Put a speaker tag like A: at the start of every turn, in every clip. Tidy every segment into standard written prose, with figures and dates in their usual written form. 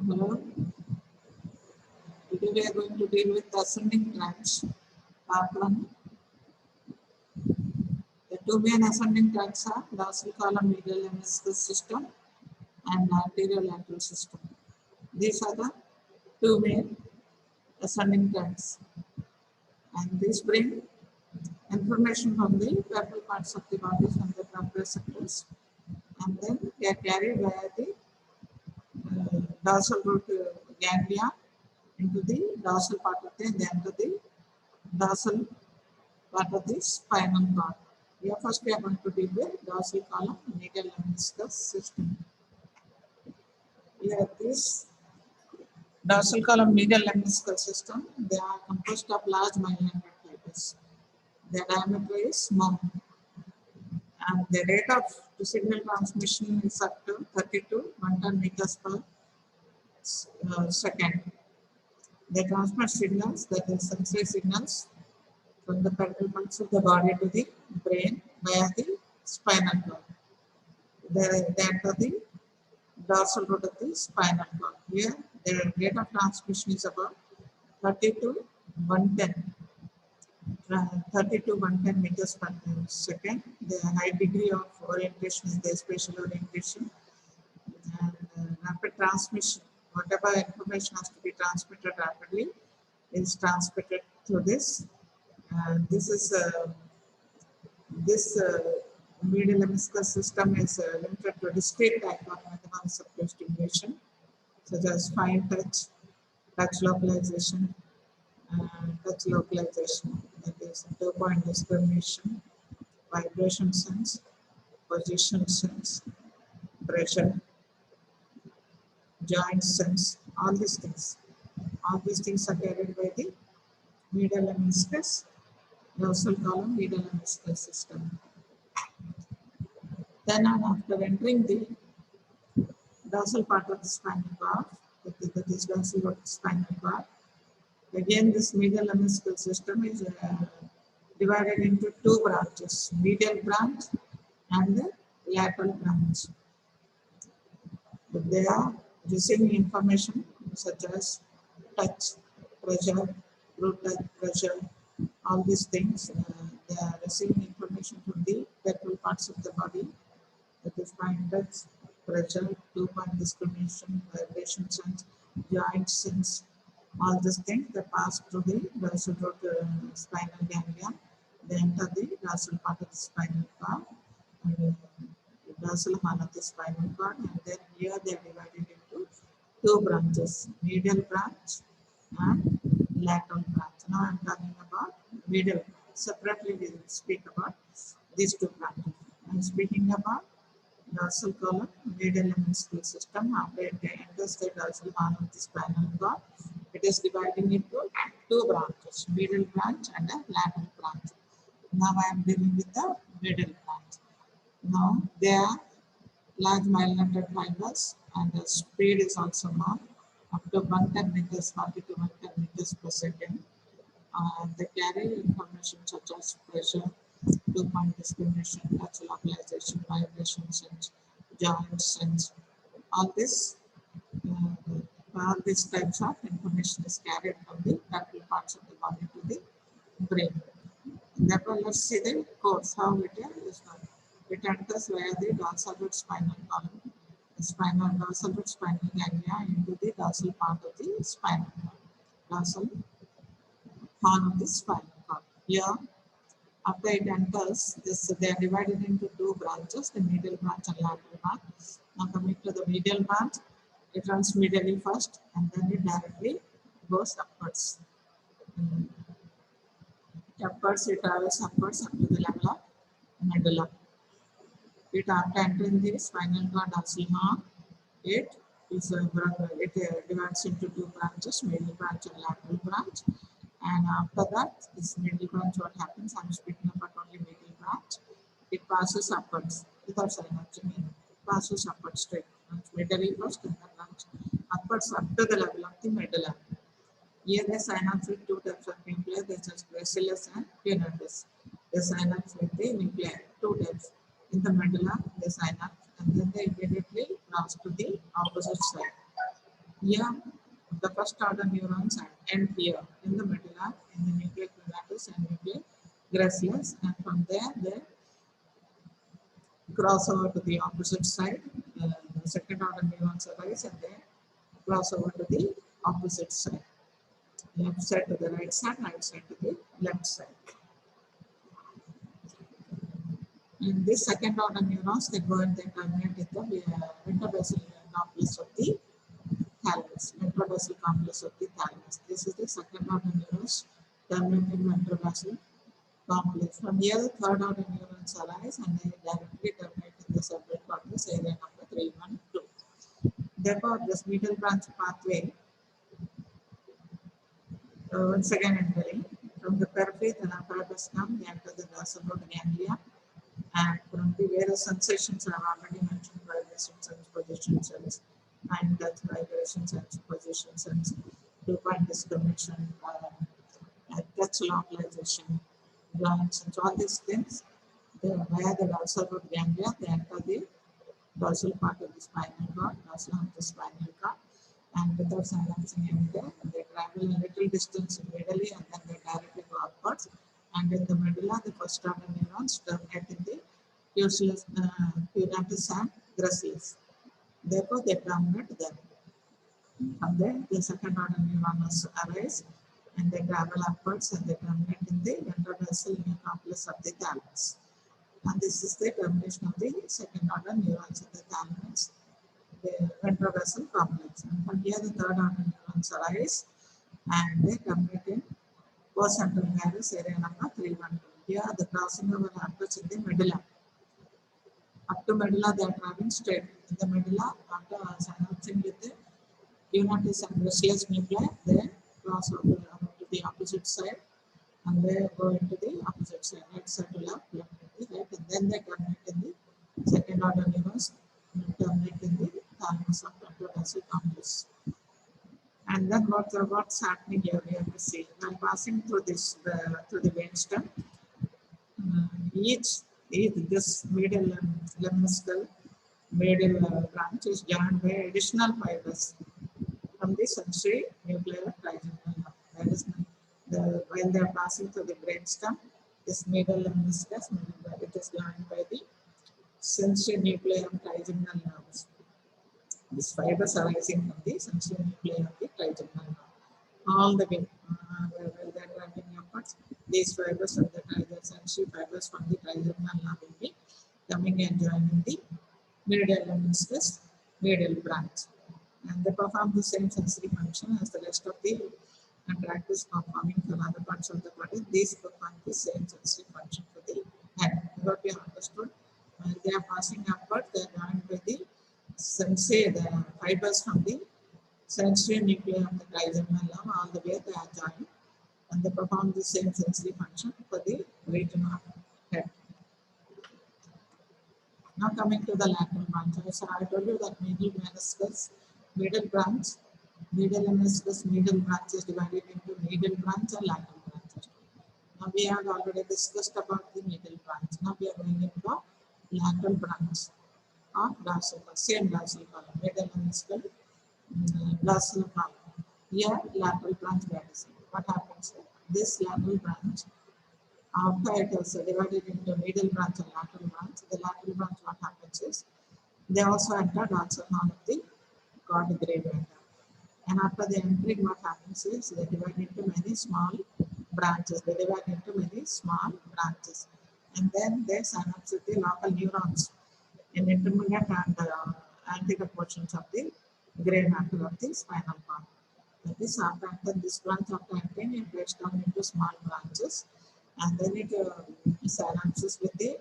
A: Hello. Today we are going to deal with ascending tracts. Part 1. The two main ascending tracts are dorsal column medial lemniscus system and anterior lateral system. These are the two main ascending tracts, and these bring information from the peripheral parts of the body from the proprioceptors, and then they are carried via the dorsal root ganglia into the dorsal part of the, then to the dorsal part of the spinal cord. Here first we are going to deal with dorsal column medial lemniscus system. Here this dorsal column medial lemniscus system, they are composed of large myelin fibers. Their diameter is small, and the rate of signal transmission is up to 30 to 110 meters per second. They transmit signals, that is sensory signals, from the peripheral parts of the body to the brain via the spinal cord. They enter the dorsal root of the spinal cord. Here, the rate of transmission is about 30 to 110. 30 to 110 meters per second. The high degree of orientation is the spatial orientation, and rapid transmission. Whatever information has to be transmitted rapidly is transmitted through this. This medial lemniscus system is limited to a discrete type of mechanoreceptive stimulation, such as fine touch localization, that is two-point discrimination, vibration sense, position sense, pressure, joint sense, all these things. All these things are carried by the medial lemniscus, dorsal column medial lemniscus system. Then after entering the dorsal part of the spinal cord, that is dorsal root spinal cord, again this medial lemniscus system is divided into two branches, medial branch and the lateral branch. They are receiving information such as touch, pressure, root touch, pressure, all these things. They are receiving information from the peripheral parts of the body, that is fine touch, pressure, two-point discrimination, vibration sense, joint sense, all these things that pass through the dorsal root spinal ganglia. They enter the dorsal part of the spinal cord, dorsal horn of the spinal cord, and then here they are divided into two branches, medial branch and lateral branch. Now I am talking about medial branch. Separately we will speak about these two branches. I am speaking about dorsal column medial lemniscus system. After it enters the dorsal horn of the spinal cord, it is dividing into two branches, medial branch and a lateral branch. Now I am dealing with the medial branch. Now there are large myelin fibers, and the speed is also known, up to 110 meters, 40 to 110 meters per second. They carry information such as pressure, two-point discrimination, touch localization, vibration sense, joint sense. All these types of information is carried from the peripheral parts of the body to the brain. Therefore, let's see the course, how it is done. It enters via the dorsal root spinal column, the dorsal root spinal ganglia into the dorsal part of the spinal cord, dorsal horn of the spinal cord. Here, after it enters, they are divided into two branches, the medial branch and lateral branch. Now coming to the medial branch, it runs medially first, and then it directly goes upwards. It travels upwards up to the level of medulla. It after entering the spinal cord dorsal horn, it divides into two branches, medial branch and lateral branch. And after that, this medial branch, what happens? I am speaking about only medial branch. It passes upwards without synapse. Passes upwards straight. Medially first and then branch upwards up to the level of the medulla. Here the synapse with two types of nuclei, such as gracilis and tenatus. The synapse with the nuclei, two types. In the medulla, the synapse, and then they immediately cross to the opposite side. Here, the first order neurons end here in the medulla, in the nucleus creatus and nucleus gracilis, and from there they cross over to the opposite side. The second order neurons arise and they cross over to the opposite side. Left side to the right side to the left side. In this second order neurons, they go and they terminate in the ventrobasal complex of the thalamus. Ventrobasal complex of the thalamus. This is the second order neurons terminate in ventrobasal complex. From here, the third order neurons arise and they directly terminate in the cerebral cortex, area number 312. Therefore, this medial branch pathway, once again entering from the periphery, the apparatus come, they enter the dorsal ganglia, and from the various sensations I have already mentioned, vibration sense, position sense, and touch vibration sense, position sense, two-point discrimination, touch localization, joint sense, all these things, where the dorsal root ganglia, they enter the dorsal part of the spinal cord, dorsal of the spinal cord, and without synapsing anything, they travel a little distance medially and then they directly go upwards. And in the medulla, the first order neurons terminate in the cunatus and gracilis. Therefore, they terminate there. From there, the second order neurons arise and they travel upwards and they terminate in the ventrobasal complex of the thalamus. And this is the termination of the second order neurons in the thalamus, the ventrobasal complex. And from here, the third order neurons arise and they terminate in post-central gyrus, area number 312. Here, the crossing over happens in the medulla. Up to medulla, they are traveling straight. In the medulla, after synapsing with the cunatus and gracilis nuclei, they cross over to the opposite side and they go into the opposite side, right side to left, left to the right, and then they terminate in the second order neurons, terminate in the thalamus of ventrobasal complex. And then what's happening here? We have to see. While passing through this through the brainstem, each this medial lemniscus medial branch is joined by additional fibers from the sensory nuclear trigeminal. That is, while they are passing through the brainstem, this medial lemniscus it is joined by the sensory nuclei of trigeminal nerves. These fibers arising from the sensory nuclei of the trigeminal nerve. All the way, while they are traveling upwards, these fibers of the sensory fibers from the trigeminal nerve will be coming and joining the medial lemniscus medial branch. And they perform the same sensory function as the rest of the tract is performing for other parts of the body. These perform the same sensory function for the head. What we have understood, when they are passing upward, they are joined by the sensory, the fibers from the sensory nuclei of the trigeminal nerve, all the way they are joined, and they perform the same sensory function for the region of head. Now coming to the lateral branch, so I told you that medial meniscus, middle branch, medial meniscus, middle branch is divided into medial branch and lateral branches. Now we have already discussed about the medial branch. Now we are going into lateral branch of dorsal, same dorsal column, medial meniscus, dorsal column. Here lateral branch is. What happens? This lateral branch, after it is divided into medial branch and lateral branch, the lateral branch, what happens is, they also enter dorsal horn of the cord gradient. And after the entering, what happens is, they divide into many small branches. They divide into many small branches. And then they synapse with the local neurons in intermediate and anterior portions of the gray matter of the spinal cord. That is, after this branch, after entering, it breaks down into small branches. And then it synapses with the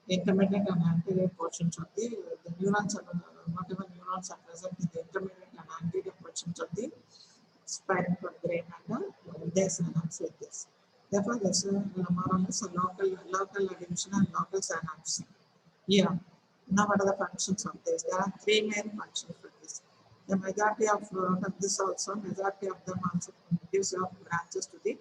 A: intermediate and anterior portions of the neurons, whatever neurons are present in the intermediate and anterior portions of the spinal cord gray matter, they synapse with this. Therefore, this is more or less a local division and local synapse. Here, now what are the functions of this? There are three main functions for this. The majority of this also, majority of them also gives branches to the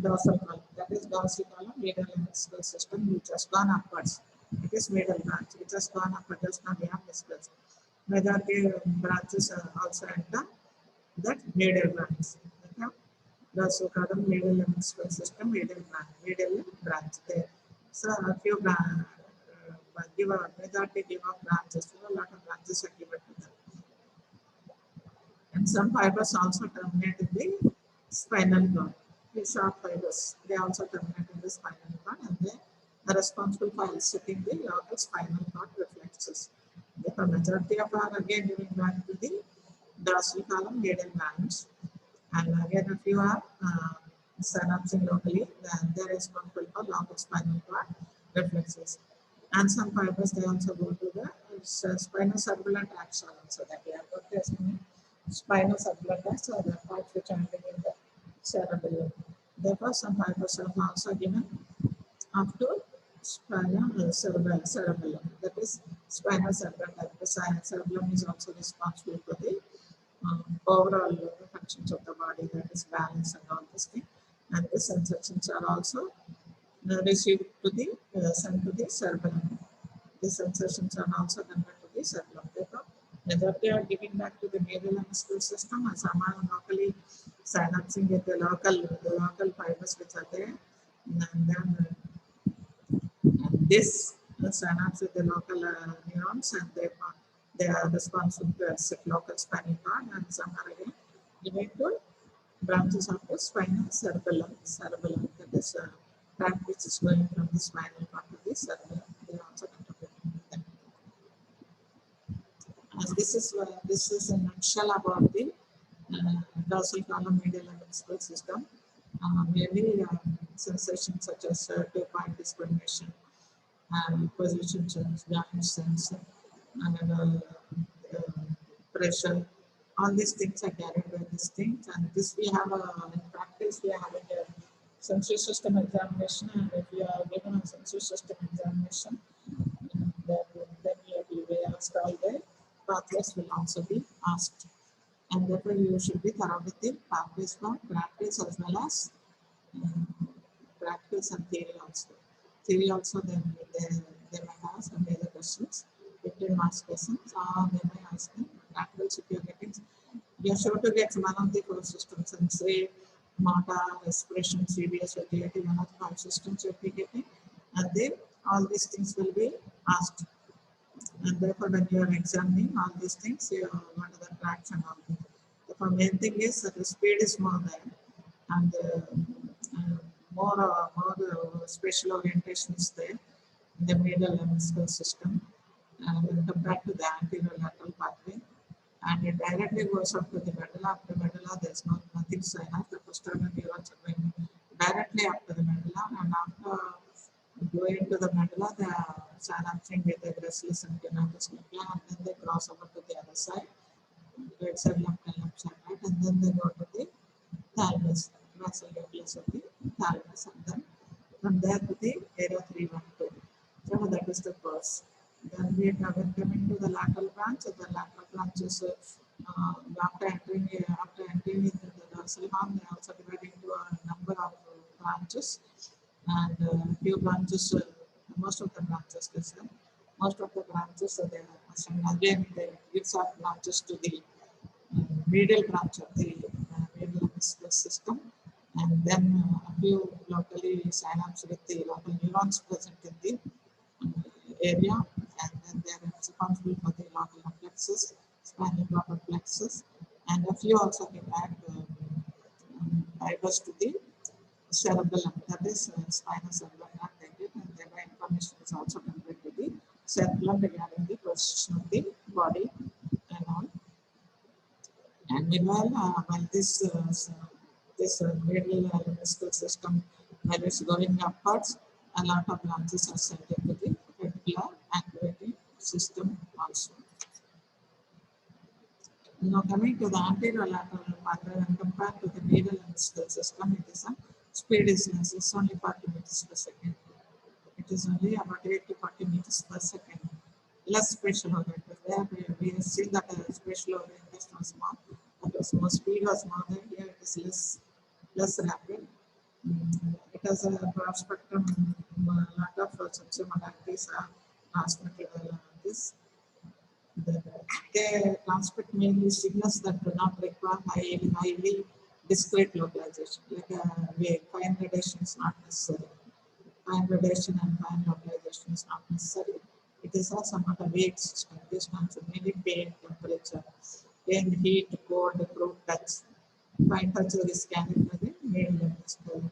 A: dorsal column. That is dorsal column, medial lemniscus system, which has gone upwards. It is medial branch, which has gone upwards. Just now we have discussed. Majority branches also enter that medial branch. Okay? Dorsal column, medial lemniscus system, medial branch there. So a few give a majority give of branches, a lot of branches are given to them. And some fibers also terminate in the spinal cord. The sharp fibers, they also terminate in the spinal cord, and they are responsible for eliciting the local spinal cord reflexes. The majority of are again giving back to the dorsal column, medial branch. And again, if you are synapsing locally, then they are responsible for local spinal cord reflexes. And some fibers, they also go to the spinocerebellar tracts also, that we are going spinocerebellar tracts are the parts which are in the cerebellum. Therefore, some fibers are also given up to cerebellum. That is spinocerebellar tract. The cerebellum is also responsible for the overall functions of the body, that is balance and all this thing. And the sensations are also received to the sent to the cerebellum. The sensations are also conveyed to the cerebellum. Therefore, majority are giving back to the medial lemniscus system, and some are locally synapsing with the local fibers which are there. And then this synapse with the local neurons, and they are responsible to elicit local spinal cord, and some are again giving to branches of the spinal cerebellum, that is tract which is going from the spinal cord to the cerebellum. They are also contributing to them. And this is a nutshell about the dorsal column medial lemniscus system. Mainly sensations such as two-point discrimination, position sense, balance sense, and pressure. All these things are carried by these things, and this we have in practice. We are having a sensory system examination, and if you are given a sensory system examination, then you will be asked all the pathways will also be asked, and therefore you should be thorough with the pathways for practice as well as practice and theory also. Theory also, they might ask some other questions, 15 marks questions, or they may ask them practice if you're sure to get one of the 4 systems, and say motor, respiration, CBS, or GIT, one of the 5 systems you'll be getting, and then all these things will be asked. And therefore, when you are examining all these things, you want the tracks and all that. The main thing is that the speed is more there, and more spatial orientation is there in the medial lemniscus system, when compared to the anterior lateral pathway. And it directly goes up to the medulla. After medulla, there's nothing synapse. The posterior neurons are going directly up to the medulla, and after going to the medulla, they are synapsing with the gracilis and tenatus nuclei, and then they cross over to the other side, right side, left side, right, and then they go to the thalamus, basal nucleus of the thalamus, and then from there to the area 312. So that is the first. Then we are coming to the lateral branch. The lateral branch is after entering into the dorsal horn, they also divide into a number of branches, and few branches, most of the branches, they are again they gives up branches to the medial branch of the medial lemniscus system, and then a few locally synapse with the local neurons present in the area, and then they are responsible for the local reflexes, spinal cord reflexes, and a few also can add fibers to the cerebellum, that is spinocerebellar tract, and thereby information is also conveyed to the cerebellum regarding the position of the body and all. And meanwhile, while this medial lemniscus system, while it's going upwards, a lot of branches are sent into the particular activating system also. Now coming to the anterior lateral pathway, when compared to the medial lemniscus system, it is a speed is less. It's only 40 meters per second. It is only about 8 to 40 meters per second. Less spatial oriented. There we have seen that spatial orientation was more, but more speed was more than here. It is less rapid. It has a broad spectrum, lot of sensory modalities are transmitted along this. They transmit mainly signals that do not require highly discrete localization. Like fine gradation is not necessary. Fine gradation and fine localization is not necessary. It is a somewhat a vague system. This one's mainly pain, temperature, pain, heat, cold, crude touch. Fine touch is scanned by the medial lemniscus,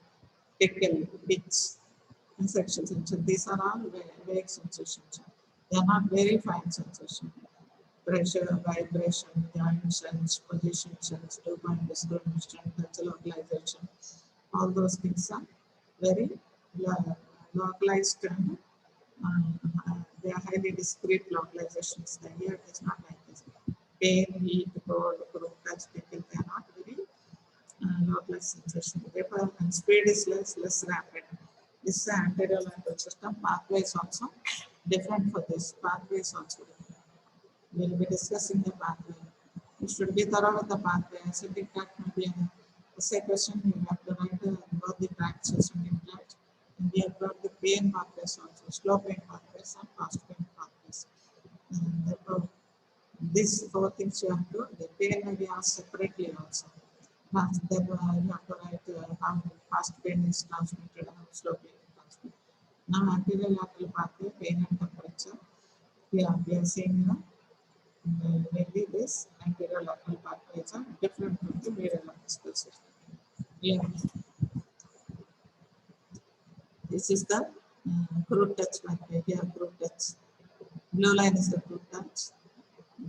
A: tickle, pitch, and sexual sensation. These are all vague sensations. They are not very fine sensations. Pressure, vibration, joint sense, position sense, two-point discrimination, touch localization. All those things are very localized and they are highly discrete localizations. The here it is not like this. Pain, heat, cold, touch, tickle, they are not very localized sensation. Therefore, and speed is less rapid. This is the anterior lateral system. Pathway is also different for this. Pathway is also different. We will be discussing the pathway. You should be thorough with the pathway. Asending tract may be an essay question. You have to write about the tracts, ascending tract. And we have got the pain pathways also, slow pain pathways and fast pain pathways. And therefore, these four things you have to, the pain may be asked separately also. Then you have to write how fast pain is transmitted, how slow pain is transmitted. Now, anterior lateral pathway, pain and temperature. Here we are seeing mainly this anterior lateral pathways are different from the medial lemniscus system. Yeah. This is the crude touch pathway. Here, crude touch. Blue line is the crude touch.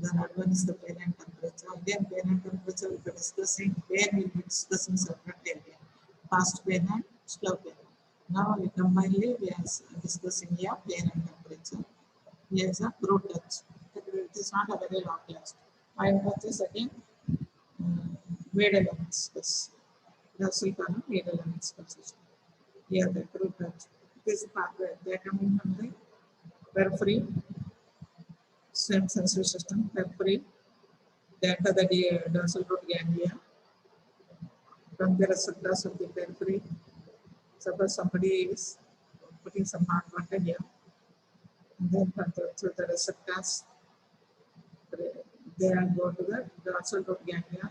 A: The red one is the pain and temperature. Again, pain and temperature will be discussing. Pain will be discussing separately again. Fast pain and slow pain. Now, combinedly, we are discussing here pain and temperature. Here is a crude touch. It is not a very long class. Fine touch is again medial lemniscus. Dorsal column, medial lemniscus. Here the crude touch. This pathway, they are coming from the periphery, same sensory system, periphery. They enter the dorsal root ganglia. From the receptors of the periphery, suppose somebody is putting some hard water here, and then through the receptors, they go to the dorsal root ganglia.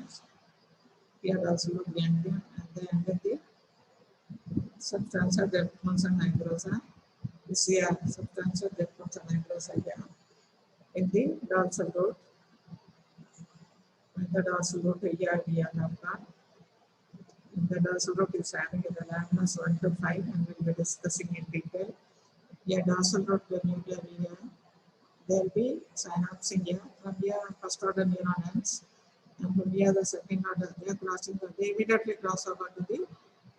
A: Here dorsal root ganglia, and they enter the substantia dermosa nigrosa. You see a substantia dermosa nigrosa here in the dorsal root. In the dorsal root here we have got. In the dorsal root is having the thalamus 1 to 5, and we will be discussing in detail. Here dorsal root nuclei here. There will be synapses here. From here first order neuron ends, and from here the second order they are crossing. They immediately cross over to the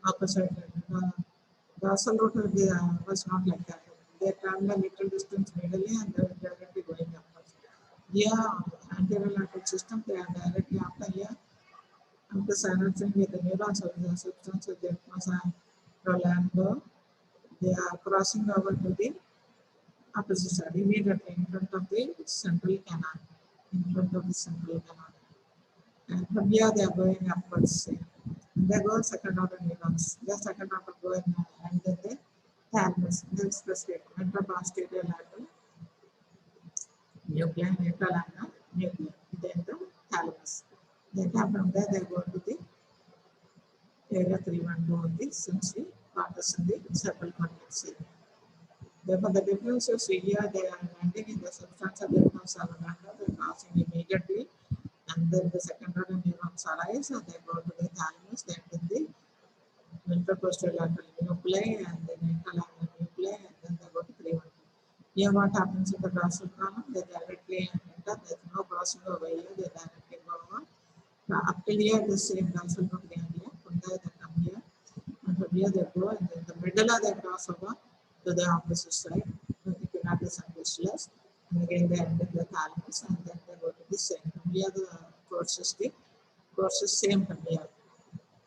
A: opposite end. The dorsal root was not like that. They travel a little distance medially and they are directly going upwards. Here, anterior lateral system, they are directly after here. After synapsing with the neurons of the substantia Gelatinosa Ronaldo, they are crossing over to the opposite side, immediately in front of the central canal. In front of the central canal. And from here they are going upwards. They go second order neurons. The second order going and then the thalamus. That's the state. Ventrobasal lateral nuclei, lateral and nuclei. Then the thalamus. Then from there they go to the area 312 of the sensory cortex in the cerebral cortex. Therefore, the differences here they are landing in the substantia Gelatinosa Ronaldo. They are crossing immediately. And then the second order neurons arise and they go to the thalamus, then the ventrobasal nuclei and then interlateral nuclei, and then they go to 312. Here what happens in the dorsal column? They directly enter, there is no crossing over here, they directly go over. Now, up till here the same dorsal root ganglia, from there they come here, and from here they go, and then the medulla they cross over to the opposite side, to the cunatus and visualis. And again they enter the thalamus and then they go to the same. From here the course is same from here.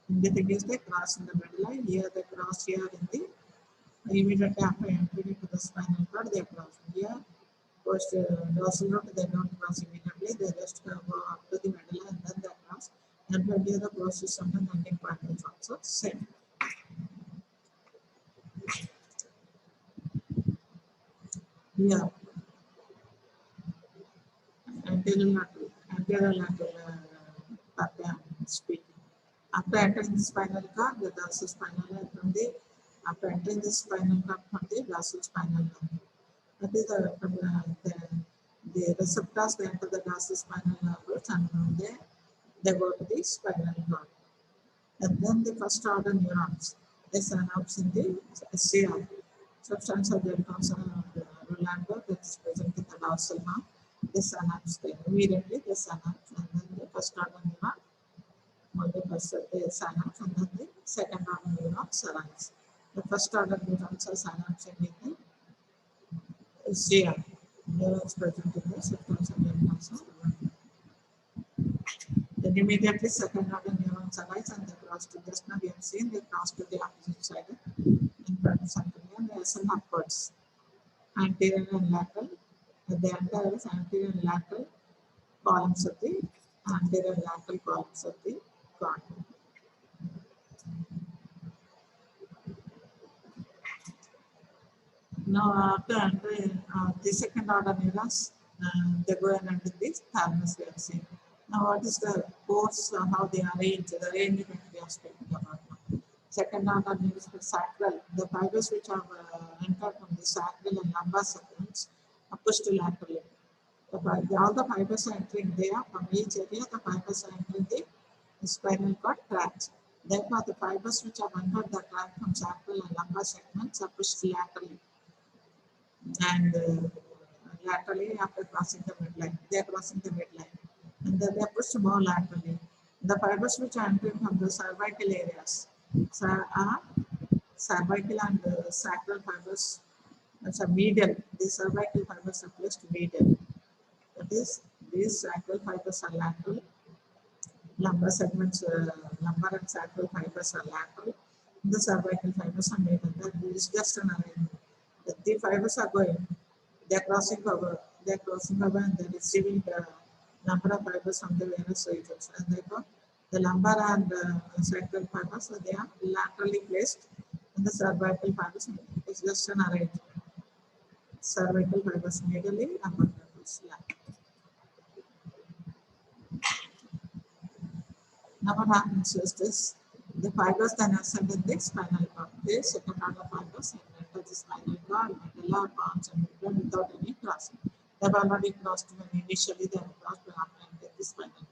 A: And the thing is they cross in the medulla. Here they cross here in the immediately after entering into the spinal cord they cross. Here first dorsal root they don't cross immediately. They just go up to the medulla and then they cross. And from here the course system and ending point is also same. Here. And anterior lateral speaking. After entering the spinal cord, the dorsal spinal from the after entering the spinal cord from the dorsal spinal cord. That is the receptors they enter the dorsal spinal nerves and from there they go to the spinal cord. And then the first order neurons, the synapses in the cerebral. Substantia Gelatinosa Ronaldo that is present in the dorsal arm. The synapse then immediately the synapse and then the first order neuron. The first the synapse and then the second order neurons arise. The first order neurons are synapse in the cerebral. Neurons present in the substantia Gelatinosa Ronaldo. Then immediately second order neurons arise and they cross to just now we have seen they cross to the opposite side in front of something and they ascend upwards. Anterior and lateral. The entire is anterior and lateral columns of the anterior and lateral columns of the cord. Now after entering the second order neurons, they go and enter the thalamus we have seen. Now what is the course, how they arrange, the arrangement we are speaking about now. Second order neurons the sacral, the fibers which are entered from the sacral and lumbar segments are pushed laterally. All the fibers are entering there from each area, the fibers are entering the spinal cord tract. Therefore, the fibers which have entered the tract from sacral and lumbar segments are pushed laterally. And laterally after crossing the midline, they are crossing the midline. And then they are pushed more laterally. The fibers which are entering from the cervical areas are cervical and sacral fibers. That's a medial. The cervical fibers are placed medial. That is, these sacral fibers are lateral. Lumbar segments, lumbar and sacral fibers are lateral. The cervical fibers are medial. That is just an arrangement. The fibers are going. They are crossing over. They are crossing over and they are receiving the number of fibers from the various regions. And therefore, the lumbar and sacral fibers they are laterally placed, and the cervical fibers is just an arrangement. Cervical fibers medially, lumbar fibers laterally. Now what happens is this: the fibers then ascend in the spinal cord. The second order fibers enter the spinal cord, medulla, pons, and nuclei without any crossing. They have already crossed when initially they have crossed when after entering the spinal cord.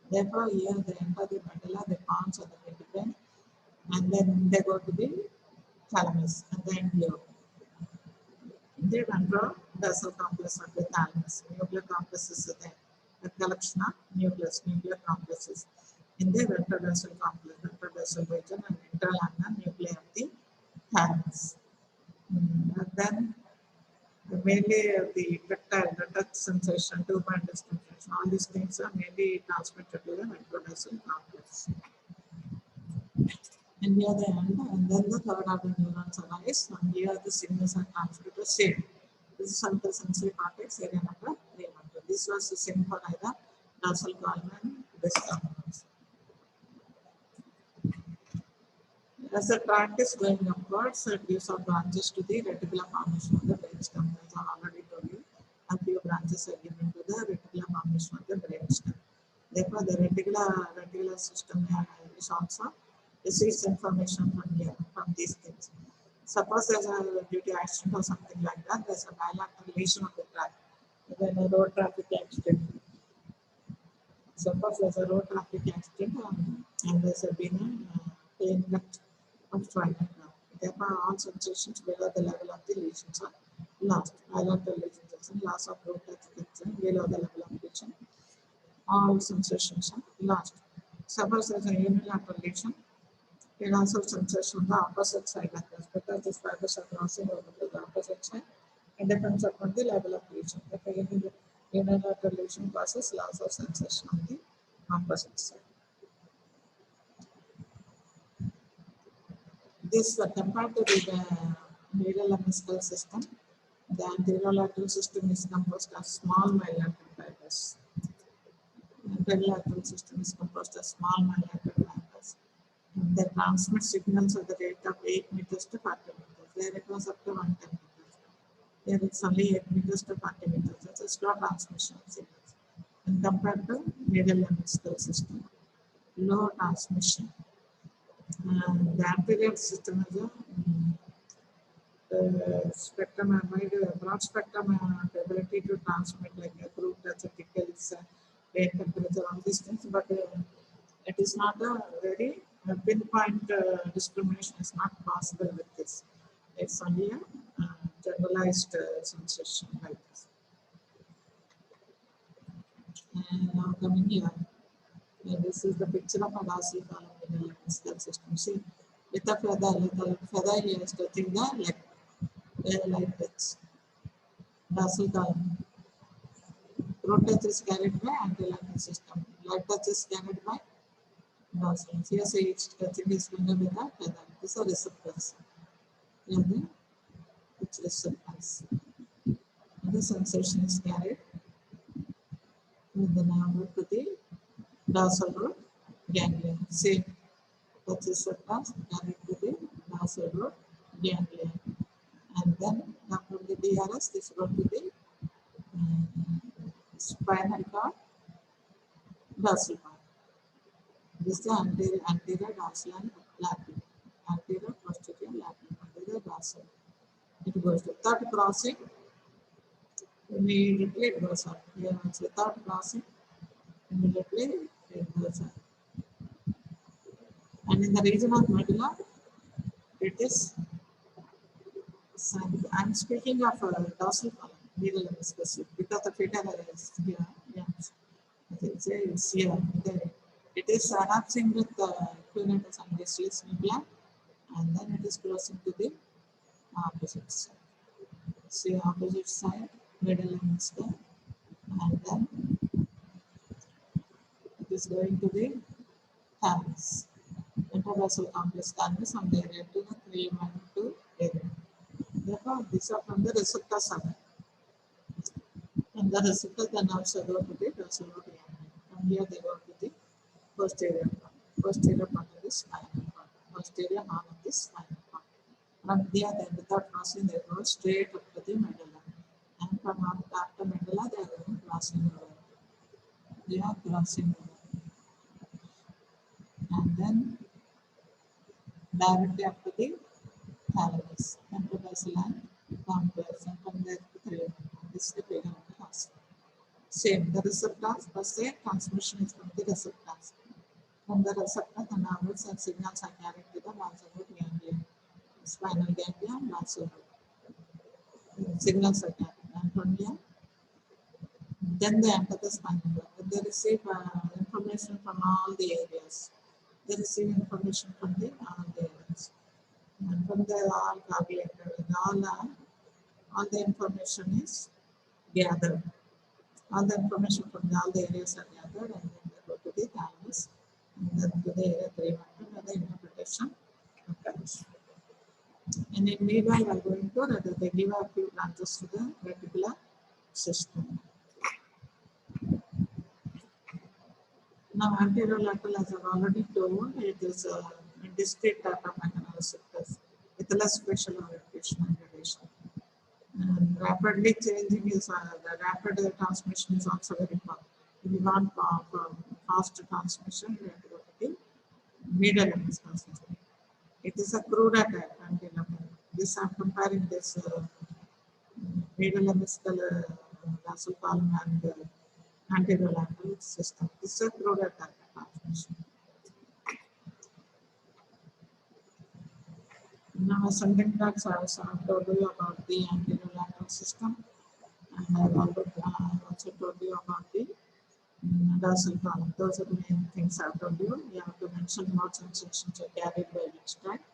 A: Therefore, here they enter the medulla, the pons, and the nuclei, and then they go to the thalamus and the anterior. The Ventrobasal complex of the thalamus, nuclear complexes are there. The collection of nuclear complexes in the Ventrobasal complex, Ventrobasal region, and ventral and nuclei of the thalamus. And then mainly the tactile, the touch sensation, two-point sensation, all these things are mainly transmitted to the Ventrobasal complex. And here they end, and then the third order neurons arise, and here the signals are transmitted to same. This is central sensory cortex, area number 300. This was the same for either dorsal column and distal neurons. As the tract is going upwards, it gives out branches to the reticular formation of the brainstem. As I already told you, a few branches are given to the reticular formation of the brainstem. Therefore, the reticular system is also receives information from here, from these things. Suppose there's a due to accident or something like that, there's a bilateral lesion of the tract. Then a road traffic accident. Suppose there's a road traffic accident and there's been a pain of spinal cord. Therefore, all sensations below the level of the lesions are lost. Bilateral lesions and loss of road traffic accident below the level of lesion. All sensations are lost. Suppose there's a unilateral lesion. It also sensation on the opposite side of this because these fibers are crossing over to the opposite side and depends upon the level of lesion. If the unilateral lesion causes loss of sensation on the opposite side. This compared to the medial lemniscus system, the anterolateral system is composed of small bilateral fibers. The lateral system is composed of small bilateral fibers. They transmit signals at the rate of 8 meters to 40 meters. There it was up to 110 meters. Here it's only 8 meters to 40 meters. That's a slow transmission of signals. and compared to medial lemniscus system. Low transmission. The anterior system is a spectrum, broad spectrum ability to transmit like a group touch, tickles, pain, temperature, all these things, but it is not a very pinpoint discrimination is not possible with this. It's only a generalized sensation like this. And now coming here, this is the picture of a dorsal column in the lemniscus system. See, with the feather here is touching the leg, like this. Dorsal column. Root touch is carried by anterior system. Light touch is carried by dorsal. Here, say it's touching his finger with the feather. These are receptors. Here, it's receptors. The sensation is carried with the nerve to the dorsal root ganglion. Same touch receptors carried to the dorsal root ganglion. And then after the DRS, this go to the spinal cord, dorsal cord. This is the anterior dorsal and lateral. Anterior, posterior, lateral. Anterior, dorsal. It goes to third crossing. Immediately it goes up. Here also third crossing. Immediately it goes up. And in the region of medulla, it is. I'm speaking of dorsal column, medial lemniscus, because the fetal is here. Yes. It's here. There. It is synapsing with the equivalent and displaced nuclei, and then it is crossing to the opposite side. See, opposite side, medial lemniscus, and then it is going to the thalamus. Ventrobasal complex thalamus from the area to the 3-1-2 area. Therefore, these are from the receptor side. And the receptor then also go to the dorsal root ganglion. From here they go to the posterior part of the spinal cord. Posterior arm of the spinal cord. From there, then without crossing, they go straight up to the medulla. And from after medulla, they are going crossing over. They are crossing over. And then directly up to the thalamus, ventrobasal and complex, and from there to the renal. This is the figure of the hospital. Same, the receptors, per se, transmission is from the receptors. From the receptor, the nerves and signals are carried to the dorsal root ganglion, spinal ganglion, dorsal root. Signals are carried. And from here, then they enter the spinal cord. They receive information from all the areas. They receive information from all the areas. And from there, all calculated, all the information is gathered. All the information from all the areas are gathered, and then they go to the thalamus, and then to the area 3-1-2, where the interpretation occurs. And in medial, we are going to that they give a few branches to the reticular system. Now, anterior lateral, as I've already told, it is a discrete type of mechanoreceptors with less spatial orientation and gradation. And rapidly changing is the rapid transmission is also very important. If you want fast transmission, you have to go to the medial lemniscus system. It is a cruder type anterior. This I'm comparing this medial lemniscus dorsal column and anterior lateral system. This is a cruder type of transmission. Now, ascending tracts, I have told you about the anterior lateral system, and I have also told you about the dorsal column. Those are the main things I have told you. You have to mention what sensations are carried by each tract,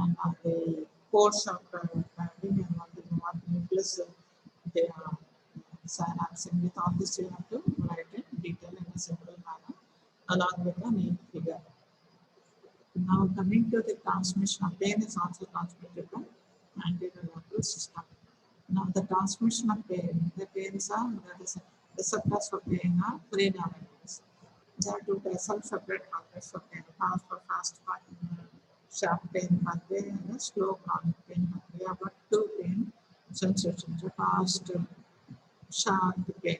A: and on the course of traveling, and on the what nucleus they are synapsing. With all this, you have to write in detail in a simple manner, along with a neat figure. Now, coming to the transmission of pain is also transmitted by anterior lateral system. Now, the transmission of pain, the pains are, that is, receptors for pain are predominant. There are two self-separate pathways for pain, fast sharp pain pathway and a slow chronic pain pathway. We have got two pain sensations, fast, sharp pain.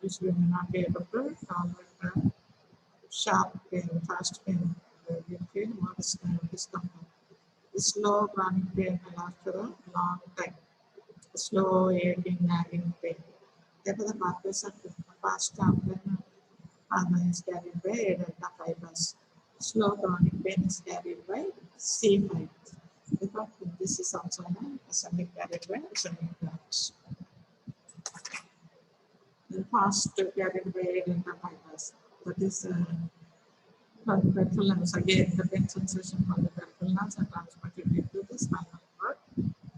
A: which we may not be able to tolerate sharp pain, fast pain. We feel more discomfort. The slow chronic pain may last for a long time. Slow aching, nagging pain. Therefore, the pathways of fast champion hormone is carried by A delta fibers. Slow chronic pain is carried by C fibers. Because this is also an ascending carried by ascending tracts. The fast carried by A delta fibers. That is for the peripheral nerves. Again, the pain sensation for the peripheral nerves are transmitted into the spinal cord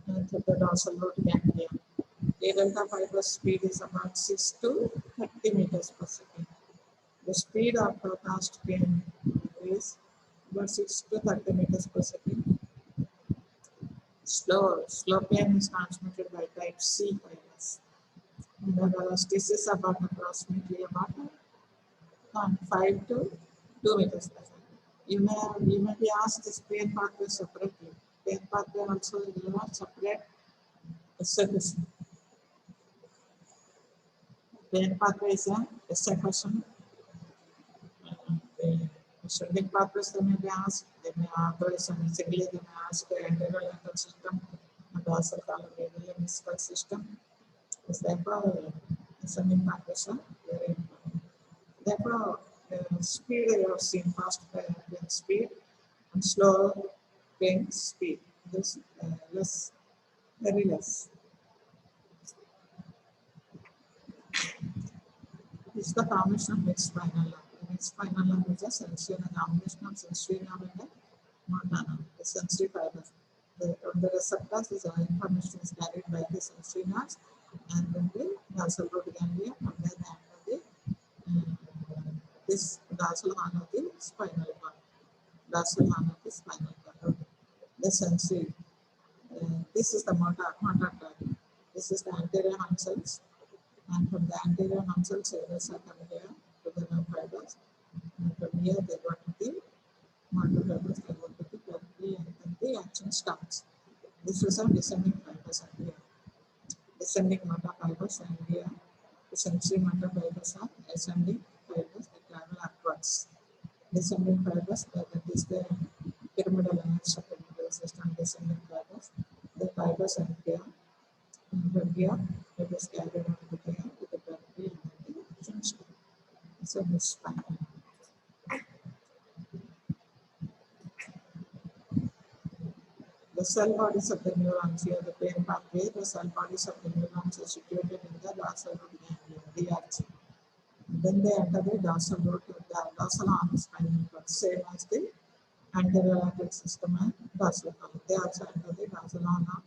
A: and to the dorsal root ganglia. A delta fiber speed is about 6 to 30 meters per second. The speed of fast pain is about 6 to 30 meters per second. Slow pain is transmitted by type C fibers. And the velocity is about approximately about 0.5 to 2 meters per second. You may be asked this pain pathway separately. Pain pathway also will not separate circuits. Pain pathway is a separation. The ascending pathways they may be asked. They may singly they may ask the anterior lateral system and dorsal column lemniscus system. Therefore, ascending pathways are very important. Therefore, the speed you have seen fast pain speed and slow pain speed. This less, very less. This is the formation of mid-spinal lump. The mid-spinal lump is a sensory and combination of sensory nerve and the motor nerve, the sensory fibers. The receptors is information is carried by the sensory nerves and then the dorsal root ganglia from the end of the this dorsal horn of the spinal cord. Dorsal horn of the spinal cord. The sensory. This is the motor tract. This is the anterior horn cells. And from the anterior horn cells, cells are coming here to the nerve fibers. And from here, they go to the motor fibers, they go to the periphery, and then the action starts. This is our descending fibers are here. Descending motor fibers, and here the sensory motor fibers are ascending fibers that travel upwards. Descending fibers, that is the pyramidal and subpyramidal system, descending fibers. The fibers are here. And from here, it is carried on to here to the periphery and the action starts. So, this spinal. The cell bodies of the neurons here, the pain pathway, the cell bodies of the neurons are situated in the dorsal root ganglia, DRG. Then they enter the dorsal root, the dorsal arm spinal cord, same as the anterior lateral system and dorsal column. They also enter the dorsal arm.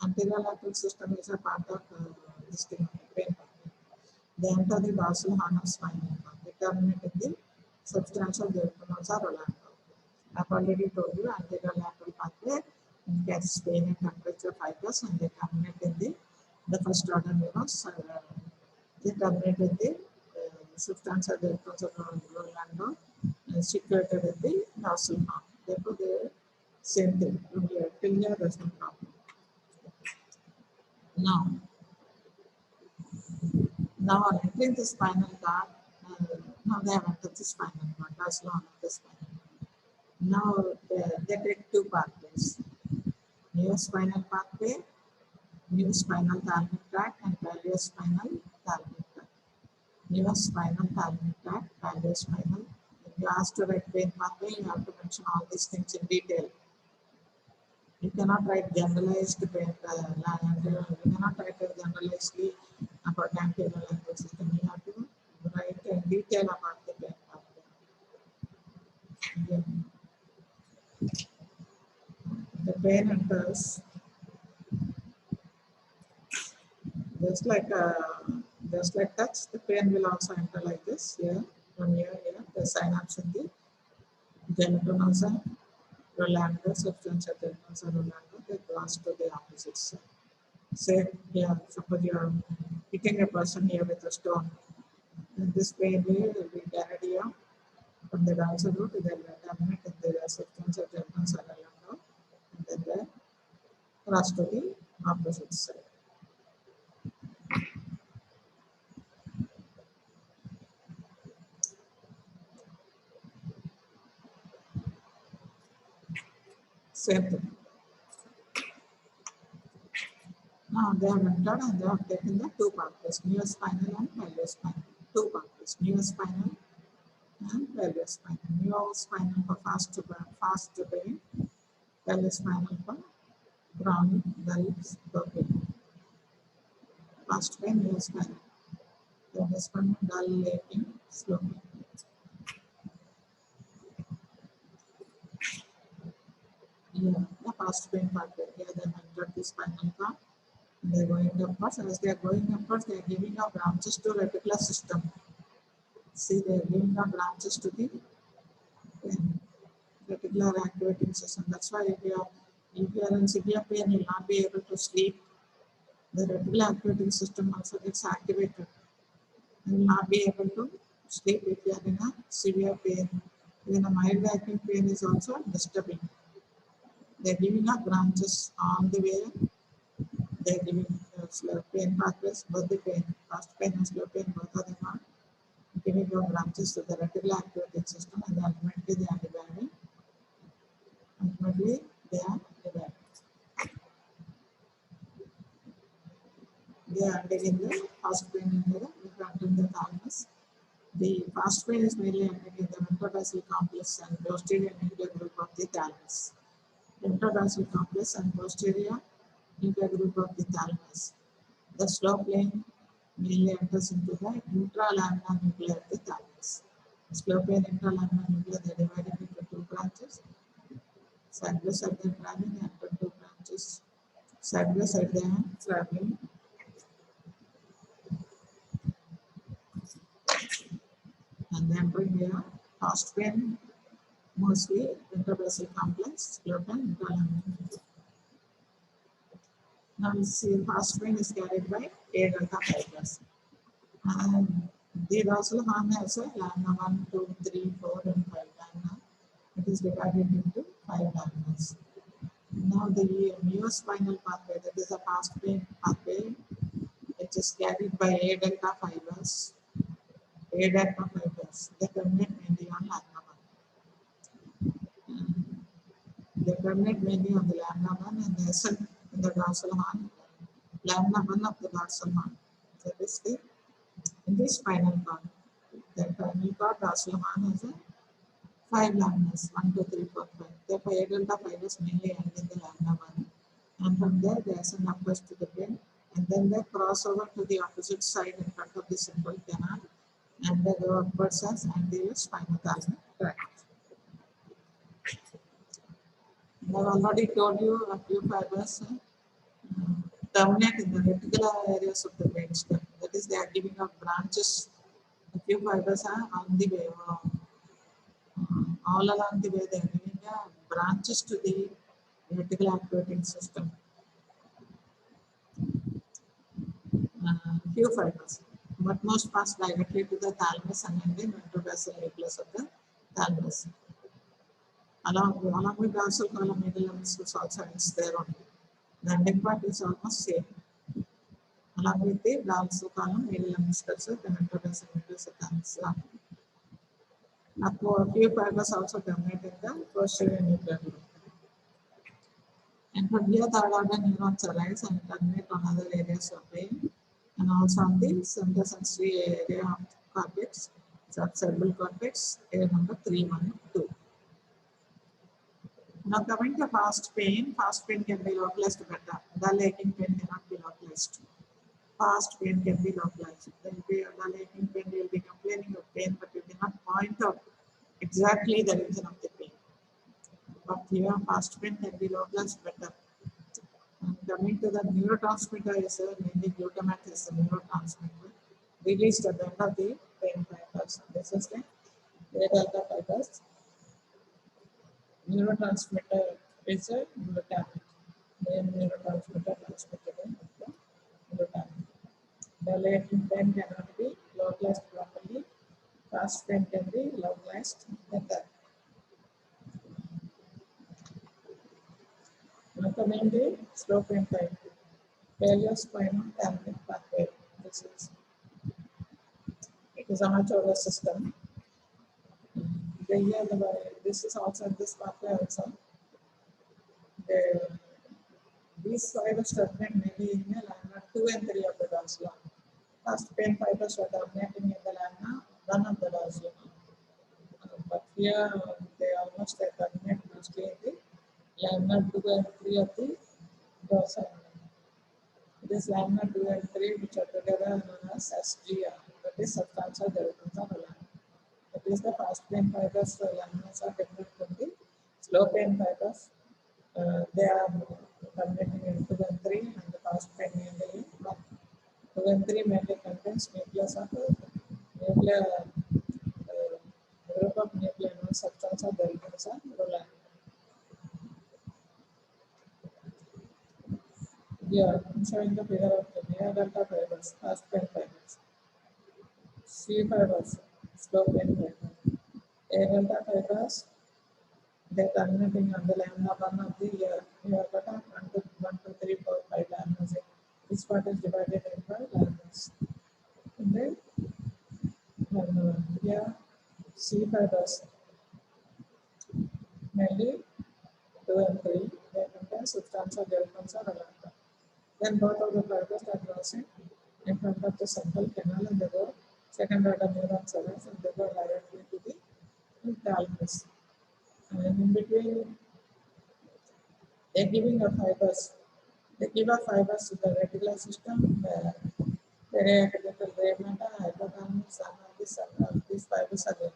A: Anterior lateral system is a part of this thing, pain pathway. They enter the dorsal horn of spinal cord. They terminate in the substantia Gelatinosa Ronaldo. I've already told you anterior lateral pathway gets pain and temperature fibers and they terminate in the first order neurons. They terminate in the substantia Gelatinosa Ronaldo situated in the dorsal horn. Therefore, they same thing. Till here, there's no problem. Now on entering the spinal cord, now they have entered the spinal cord, dorsal horn of the spinal cord. Now they take two pathways. Neospinal pathway, neospinal thalamic tract, and paliospinal thalamic tract. Neospinal thalamic tract, paliospinal. If you ask to write pain pathway, you have to mention all these things in detail. You cannot write generalized pain. You cannot write it generalizedly about anterior lateral system. You have to write in detail about the pain pathway. Again, the pain enters just like touch. The pain will also enter like this here, from here. The synapse in the Gelatinosa Ronaldo, substantia Gelatinosa Ronaldo, they cross to the opposite side. Say here, suppose you are hitting a person here with a stone. And this pain will be carried here from the dorsal root to the terminate in the substantia Gelatinosa Ronaldo, and then they cross to the opposite side. Same thing. Now they have entered and they have taken the two pathways, neospinal and paliospinal. Two pathways, neospinal and paliospinal. Neospinal for fast brain, paliospinal for chronic dull slow pain. Fast pain, neospinal. Paliospinal, dull, aching, slow pain. Yeah, the fast pain pathway. Here they have entered the spinal cord. They are going upwards. As they are going upwards, they are giving out branches to reticular system. See, they are giving out branches to the reticular activating system. That's why if you are in severe pain, you will not be able to sleep. The reticular activating system also gets activated. You will not be able to sleep if you are in a severe pain. Even a mild acute pain is also disturbing. They are giving out branches on the way. They are giving slow pain pathways, both the pain, fast pain and slow pain, both of them are giving out branches to the reticular activating system, and ultimately they are dividing. Ultimately, they are divided. They are ending in the fast pain in the thalamus. The fast pain is mainly ending in the ventrobasal complex and posterior nuclear group of the thalamus. Ventrobasal complex and posterior nuclear group of the thalamus. The slow pain mainly enters into the intralaminar nuclei of the thalamus. Slow pain intralaminar nuclei, they are divided into two branches. Side by side they are traveling, and two branches. Side by side they are traveling. And then bring here fast pain, mostly ventrobasal complex, slow pain, intralaminar. Now we see fast pain is carried by A delta fibers. And the dorsal horn has a lamina 1, 2, 3, 4, and 5 lamina. It is divided into 5 laminas. Now the neospinal pathway, that is a fast pain pathway, it is carried by A delta fibers. A delta fibers, they terminate mainly on lamina 1. They terminate mainly on the lamina 1 and they ascend in the dorsal horn, lamina 1 of the dorsal horn. That is in the spinal cord. The spinal cord dorsal horn has a 5 laminas, 1, 2, 3, 4, 5. Therefore, A delta fibers mainly end in the lamina 1. And from there, they ascend upwards to the brain. And then they cross over to the opposite side in front of the central canal. And they go upwards as anterior spinothalamic tract. I have already told you a few fibers terminate in the reticular areas of the brainstem. That is, they are giving out branches. A few fibers are on the way. All along the way, they are giving branches to the reticular activating system. Few fibers, but most pass directly to the thalamus and then the ventrobasal nucleus of the thalamus. Along with dorsal column, medial lemniscus also ends there only. The ending part is almost same. Along with the dorsal column, medial lemniscus, the ventrobasal nucleus of the thalamus. A few fibers also terminate in the posterior nuclear group. And from here, third order neurons arise and terminate on other areas of brain and also on the sympathetic area of cortex, subcerebral cortex, area number 3, 1, 2. Now coming to fast pain can be localized better. Dull aching pain cannot be localized. Fast pain can be localized. Then dull aching pain, you will be complaining of pain, but you cannot point out exactly the reason of the pain. But here fast pain can be localized better. And coming to the neurotransmitter is mainly glutamate is the neurotransmitter released at the end of the pain fibers. This is the delta fibers. Neurotransmitter is a glutamate. The neurotransmitter transmitted in glutamate. Dull aching pain cannot be localized properly. Fast pain can be localized better. Now coming to slow pain pathway. Paliospinal thalamic pathway. It is a much older system. This is also this pathway also. these fibers terminate mainly in the lamina 2 and 3 of the dorsal. First pain fibers are terminating in the lamina 1 of the dorsal. But here they almost terminate mostly in the lamina 2 and 3 of the dorsal. This lamina 2 and 3 which are together known as SGR, that is substantia gyrus. That is the fast pain fibers laminas are different from the slow pain fibers. They are terminating in 2 and 3 and the fast pain mainly in 1. 2 and 3 mainly contains nucleus of nuclear group of nuclei known substantia Gelatinosa Ronaldo. Here I'm showing the figure of the near delta fibers, fast pain fibers. C fibers, slow pain fibers. A delta fibers, they terminating on the lamina 1 of the here got 1, 2, 3, 4, 5 laminas. This part is divided into 5 laminas. And then here C fibers, mainly 2 and 3, they contain substantia Gelatinosa Ronaldo. Then both of the fibers are crossing in front of the central canal and they go second order neurons arise and they go directly to the thalamus. And in between, they giving a fibers. They give a fibers to the reticular system, the periapical remata, hypothalamus, and all these fibers are there.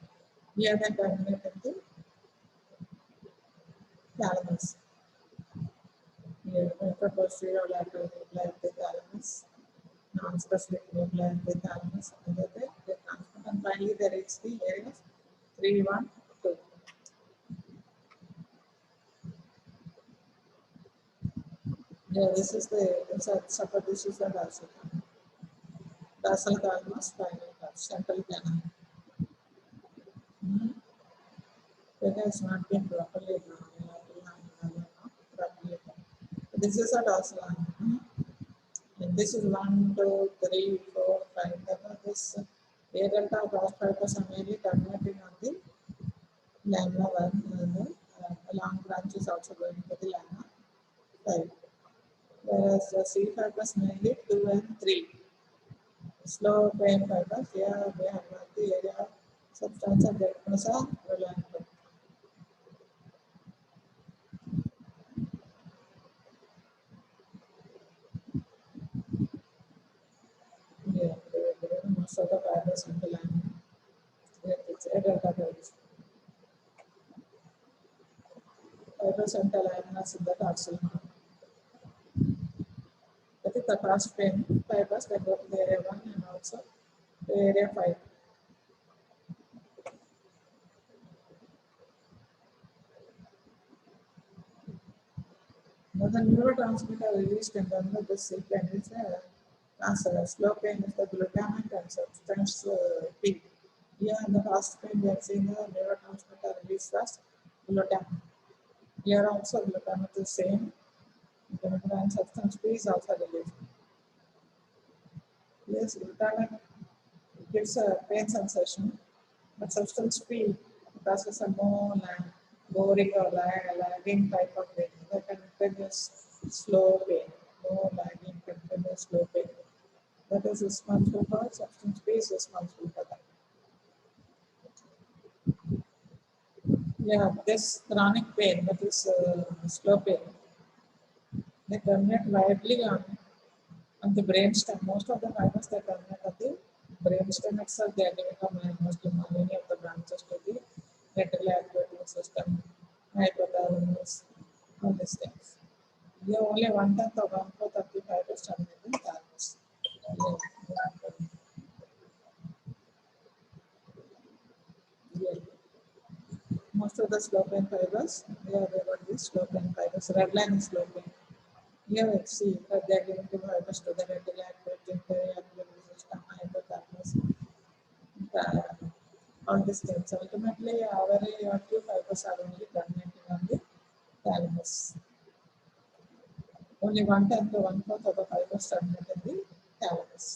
A: Here they terminate in the thalamus. Here, Ventrobasal lateral nuclei of the thalamus, non-specific nuclei of the thalamus, and they transport. And finally, they reach the areas 3, 1, 2. Yeah, this is the dorsal thalamus, spinal cord, central canal. It has not been properly drawn. This is a dorsal line. And this is 1, 2, 3, 4, 5. This A delta cross fibers are mainly terminating on the lamina 1 and the long branches also going to the lamina 5. Whereas the C fibers mainly 2 and 3. Slow pain fibers, here they have got the area of substantia Gelatinosa Ronaldo. Yeah, most of the fibers in the lamina. It's A delta fibers. Fibers and the laminas in the dorsal. That is the fast pain fibers that go to the area 1 and also the area 5. Now the neurotransmitter released in the sleep pain is slow pain is the glutamate and substance P. Here in the fast pain we have seen the neurotransmitter release first glutamate. Here also glutamate is same. And substance P is also released. Yes, glutamate gives a pain sensation, but substance P causes a more boring or lagging type of pain. The continuous slow pain, more lagging, continuous slow pain. That is responsible for substance P is responsible for that. Yeah, this chronic pain, that is slow pain, they terminate widely on the brainstem. Most of the fibers they terminate at the brainstem itself. They are giving mostly many of the branches to the lateral activating system, hypothalamus, all these things. Here only 1/10 or 1/4 of the fibers terminate in thalamus. Yeah. Most of the slow pain fibers, here they got these slow pain fibers. Red line is slow pain. Here we see that they are giving the fibers to the lateral activating system, hypothalamus, all these things. Ultimately, very few fibers are only terminating on the thalamus. Only 1/10 to 1/4 of the fibers terminate in the thalamus.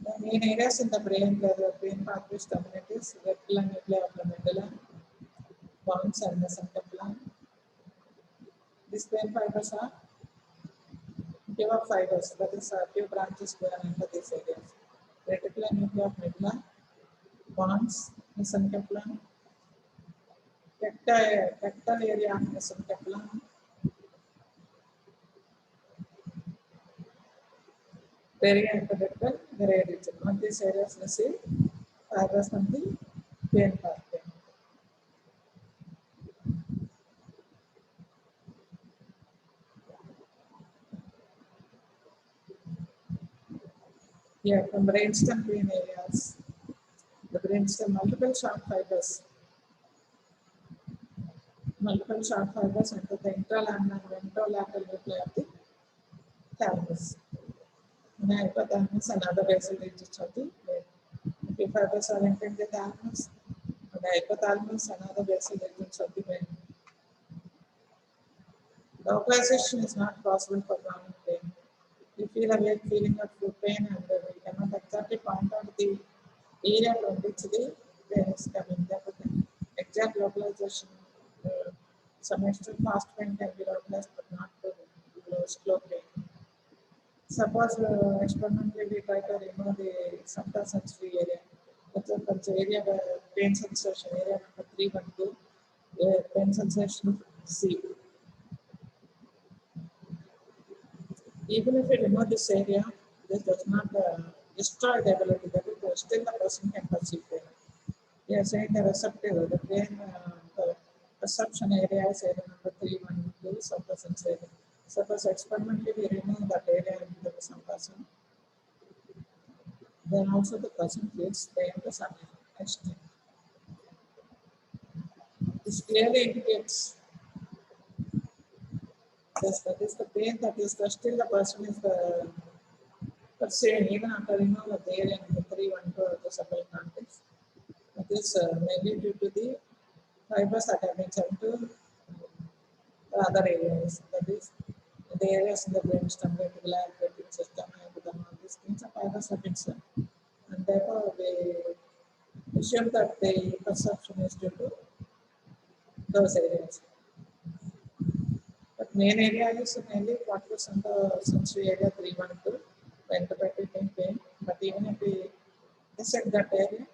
A: The main areas in the brain where the brain pathways terminate is retinal nuclei of the medulla, pons and mesencephalon. These pain fibers are pure fibers, that is few branches go and enter these areas. Reticular nuclei of medulla, pons, mesencephalon, tactile area of mesencephalon, perianterior region. On these areas receive fibers from the pain pathway. Here from brainstem pain areas, the brainstem multiple sharp fibers enter the intralaminar and ventrolateral nuclei of the thalamus. In the hypothalamus and other basal regions of the brain. The fibers are entering the thalamus, and the hypothalamus and other basal regions of the brain. Localization is not possible for chronic pain. We feel a weak feeling of pain and we cannot exactly point out the area from which the pain is coming. Therefore, the exact localization, some extreme fast pain can be localized but not slow pain. Suppose experimentally we try to remove the subsensory area. That's the area where pain sensation, area number 312, pain sensation C. Even if we remove this area, this does not destroy the ability, that is, still the person can perceive pain. We are saying the receptive, the pain, the perception area is area number 312, subsensory area. Suppose experimentally we remove that area into some person, then also the person feels pain to some extent. This clearly indicates that is the pain that is still the person is perceiving even after removal of the area number 312 of the subtle context. That is mainly due to the fibers that have been sent to the other areas. That is the areas in the brainstem, reticular, reticular system, and all these things, the fibers have been sent. And therefore, we assume that the perception is due to those areas. But main area is mainly 40% of sensory area 312, interpreting pain. But even if we dissect that area,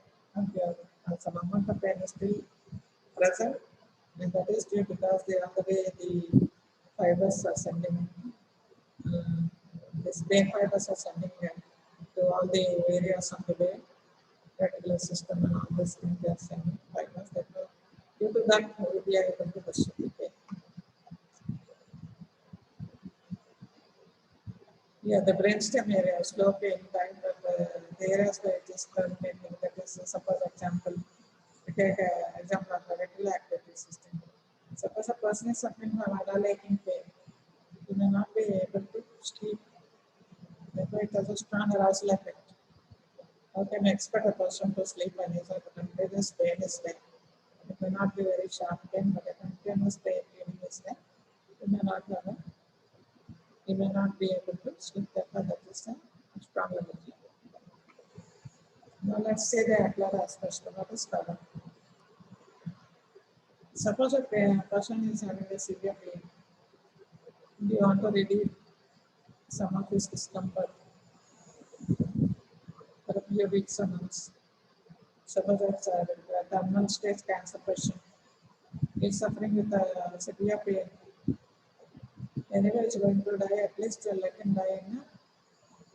A: some amount of pain is still present, and that is due because the other way the fibers are sending, this pain fibers are sending to all the areas of the brain, reticular system, and all these things they are sending fibers. Therefore, due to that, we are able to perceive the pain. Yeah, the brainstem area, slow pain, time, the areas where it is terminating, that is, suppose example, we take an example of the reticular activity system. Suppose a person is suffering from underlying pain, he may not be able to sleep. Therefore, it has a strong arousal effect. How can you expect a person to sleep when his continuous pain is there? It may not be very sharp pain, but a continuous pain is there. He may not be able to sleep. Therefore, that is a strong energy. Now, let's say the Adler aspect. What is color? Suppose a person is having a severe pain. We want to relieve some of his discomfort for a few weeks or months. Suppose it's a terminal stage cancer patient. He is suffering with a severe pain. Anyway, it's going to die, at least let him die in a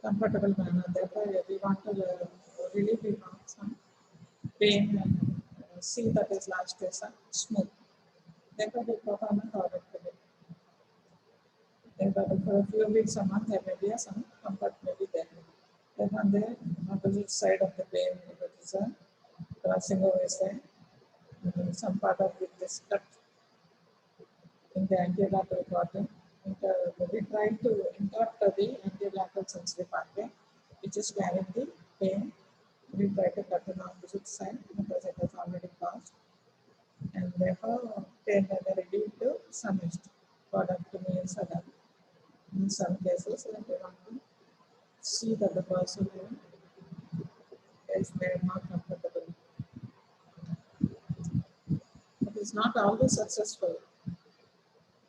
A: comfortable manner. Therefore, we want to relieve him of some pain and see that his last days are smooth. Therefore, we perform a thoracotomy. Therefore, for a few weeks or months, there may be some comfort may be there. Then on the opposite side of the pain, if it is a crossing over some part of it is cut in the anterior quadrant. We try to interrupt the anterior sensory pathway, which is carrying the pain. We try to cut on the opposite side because it has already caused, and therefore pain may be reduced to some extent. Cortex-area is done. In some cases, we want to see that the person is very more comfortable. is not always successful.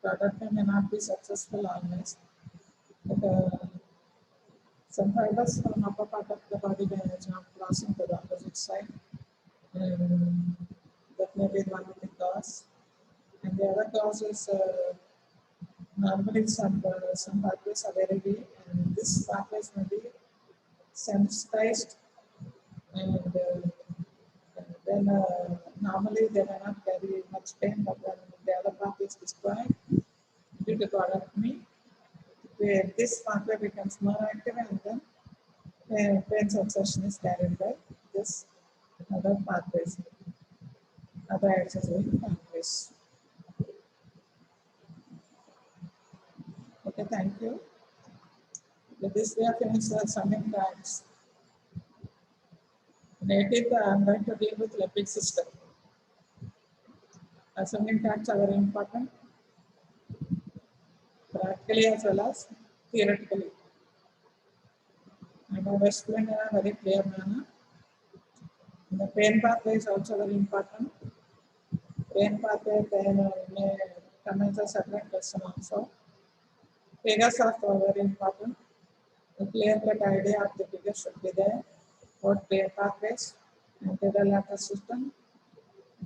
A: Product may not be successful always. But, some fibers from upper part of the body may not crossing to the opposite side. And that may be one of the cause. And the other cause is normally some pathways are very weak, and this pathways may be sensitized, and then normally they may not carry much pain, but when the other pathway is destroyed due to correctome, where this pathway becomes more active, and then pain sensation is carried by this other pathways, other accessory pathways. Okay, thank you. With this, we have finished the Asending Tracts. Native, I am going to deal with limbic system. Asending Tracts are very important, practically as well as theoretically. And I will explain in a very clear manner. And the pain pathway is also very important. Pain pathway may come as a separate lesson also. Figures are very important. A clear-cut idea of the figure should be there. What pain pathways, anterior lateral system,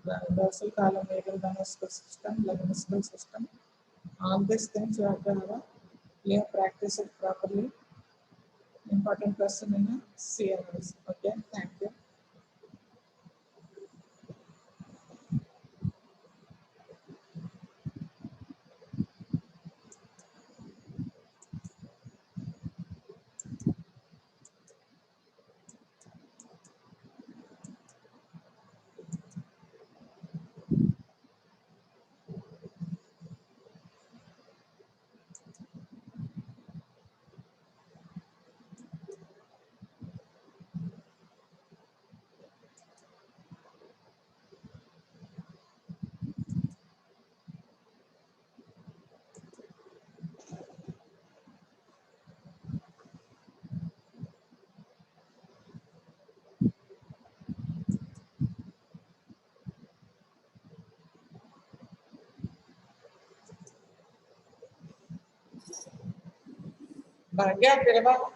A: the dorsal column medial lemniscus system, lemniscus system. All these things you have to have a clear practice it properly. Important question in a CMS. Okay, thank you. Bhagya Pirava.